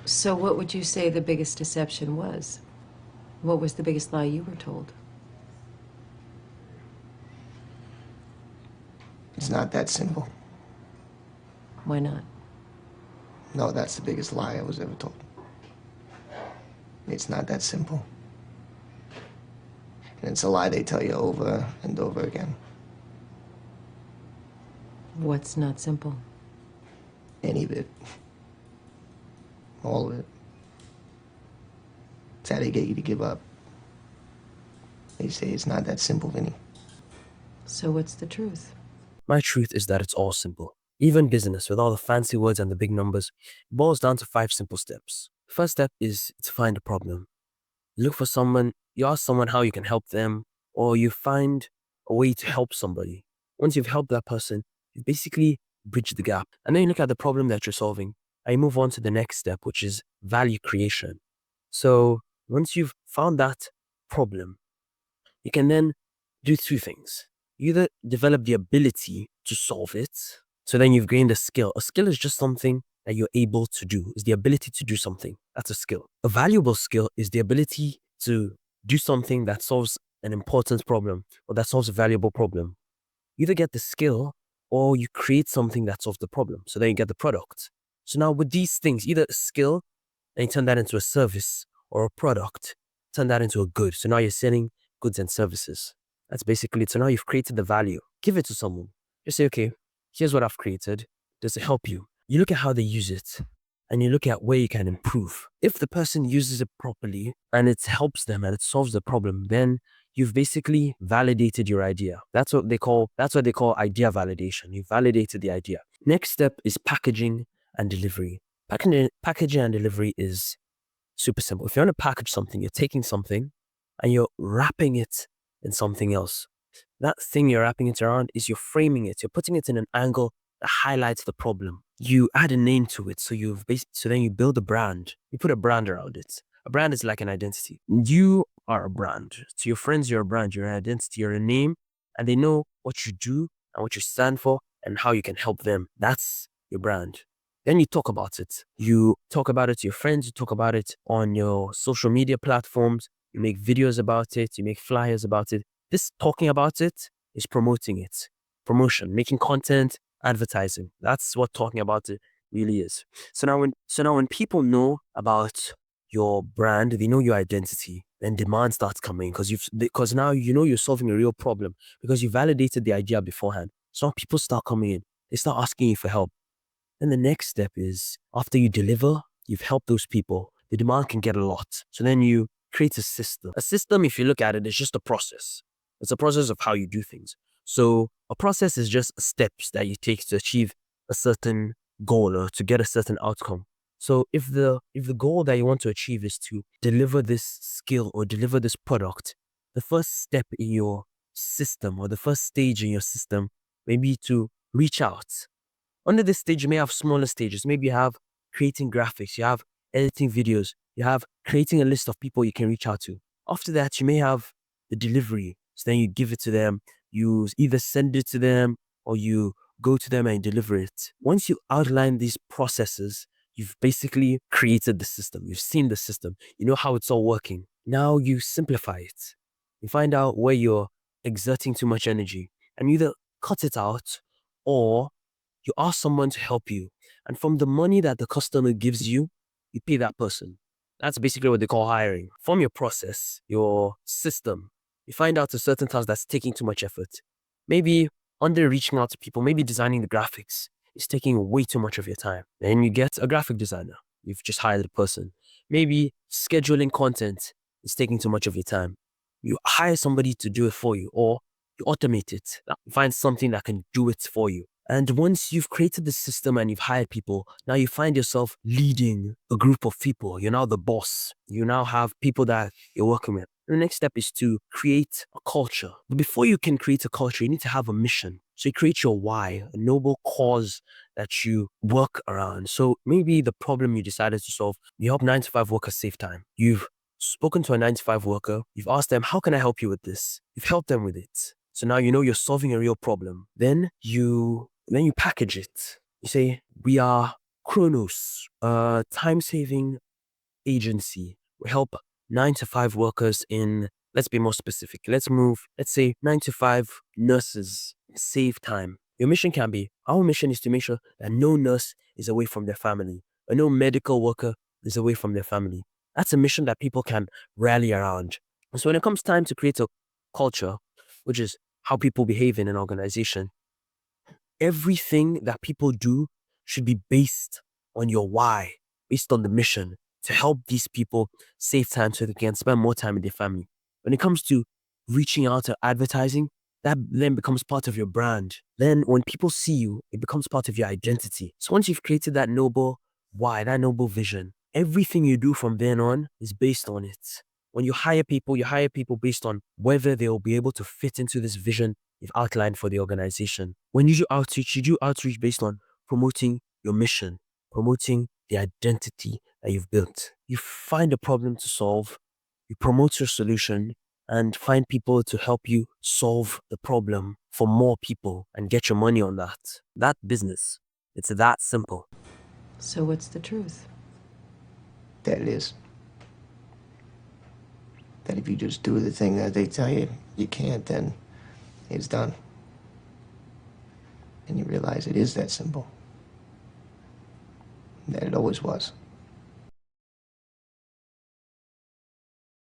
So what would you say the biggest deception was? What was the biggest lie you were told? It's not that simple. Why not? No, that's the biggest lie I was ever told. It's not that simple. And it's a lie they tell you over and over again. What's not simple? Any of it. All of it. It's how they get you to give up. They say it's not that simple, Vinny. So what's the truth? My truth is that it's all simple. Even business, with all the fancy words and the big numbers, boils down to 5 simple steps. First step is to find a problem. Look for someone, you ask someone how you can help them, or you find a way to help somebody. Once you've helped that person, you basically bridge the gap. And then you look at the problem that you're solving, and you move on to the next step, which is value creation. So once you've found that problem, you can then do 2 things. You either develop the ability to solve it, so then you've gained a skill. A skill is just something that you're able to do. It's the ability to do something. That's a skill. A valuable skill is the ability to do something that solves an important problem or that solves a valuable problem. You either get the skill or you create something that solves the problem. So then you get the product. So now with these things, either a skill and you turn that into a service, or a product, turn that into a good. So now you're selling goods and services. That's basically it. So now you've created the value. Give it to someone. Just say, okay, here's what I've created. Does it help you? You look at how they use it and you look at where you can improve. If the person uses it properly and it helps them and it solves the problem, then you've basically validated your idea. That's what they call idea validation. You validated the idea. Next step is packaging and delivery. Packaging and delivery is super simple. If you want to package something, you're taking something and you're wrapping it in something else. That thing you're wrapping it around is you're framing it. You're putting it in an angle that highlights the problem. You add a name to it. So then you build a brand. You put a brand around it. A brand is like an identity. You are a brand. To your friends, you're a brand. You're an identity. You're a name. And they know what you do and what you stand for and how you can help them. That's your brand. Then you talk about it. You talk about it to your friends. You talk about it on your social media platforms. You make videos about it. You make flyers about it. This talking about it is promoting it. Promotion, making content, advertising. That's what talking about it really is. So now when people know about your brand, they know your identity, then demand starts coming because now you know you're solving a real problem because you validated the idea beforehand. So now people start coming in. They start asking you for help. Then the next step is after you deliver, you've helped those people, the demand can get a lot. So then you create a system. A system, if you look at it, is just a process. It's a process of how you do things. So a process is just steps that you take to achieve a certain goal or to get a certain outcome. So if the goal that you want to achieve is to deliver this skill or deliver this product, the first step in your system or the first stage in your system may be to reach out. Under this stage, you may have smaller stages. Maybe you have creating graphics, you have editing videos, you have creating a list of people you can reach out to. After that, you may have the delivery. So then you give it to them, you either send it to them or you go to them and deliver it. Once you outline these processes, you've basically created the system. You've seen the system. You know how it's all working. Now you simplify it. You find out where you're exerting too much energy and you either cut it out or you ask someone to help you. And from the money that the customer gives you, you pay that person. That's basically what they call hiring. From your process, your system, you find out a certain task that's taking too much effort. Maybe under reaching out to people, maybe designing the graphics is taking way too much of your time. Then you get a graphic designer. You've just hired a person. Maybe scheduling content is taking too much of your time. You hire somebody to do it for you or you automate it. You find something that can do it for you. And once you've created the system and you've hired people, now you find yourself leading a group of people. You're now the boss. You now have people that you're working with. And the next step is to create a culture. But before you can create a culture, you need to have a mission. So you create your why, a noble cause that you work around. So maybe the problem you decided to solve, you help 9-to-5 workers save time. You've spoken to a 9-to-5 worker. You've asked them, how can I help you with this? You've helped them with it. So now you know you're solving a real problem. Then you package it. You say, we are Chronos, a time-saving agency. We help 9 to 5 workers in, let's be more specific. Let's say 9 to 5 nurses save time. Your mission can be, our mission is to make sure that no nurse is away from their family, or no medical worker is away from their family. That's a mission that people can rally around. And so when it comes time to create a culture, which is how people behave in an organization, everything that people do should be based on your why, based on the mission to help these people save time so they can spend more time with their family. When it comes to reaching out to advertising, that then becomes part of your brand. Then when people see you, it becomes part of your identity. So once you've created that noble why, that noble vision, everything you do from then on is based on it. When you hire people based on whether they'll be able to fit into this vision you've outlined for the organization. When you do outreach based on promoting your mission, promoting the identity that you've built. You find a problem to solve, you promote your solution, and find people to help you solve the problem for more people and get your money on that. That business. It's that simple. So what's the truth? That it is. That if you just do the thing that they tell you you can't, then it's done. And you realize it is that simple. That it always was.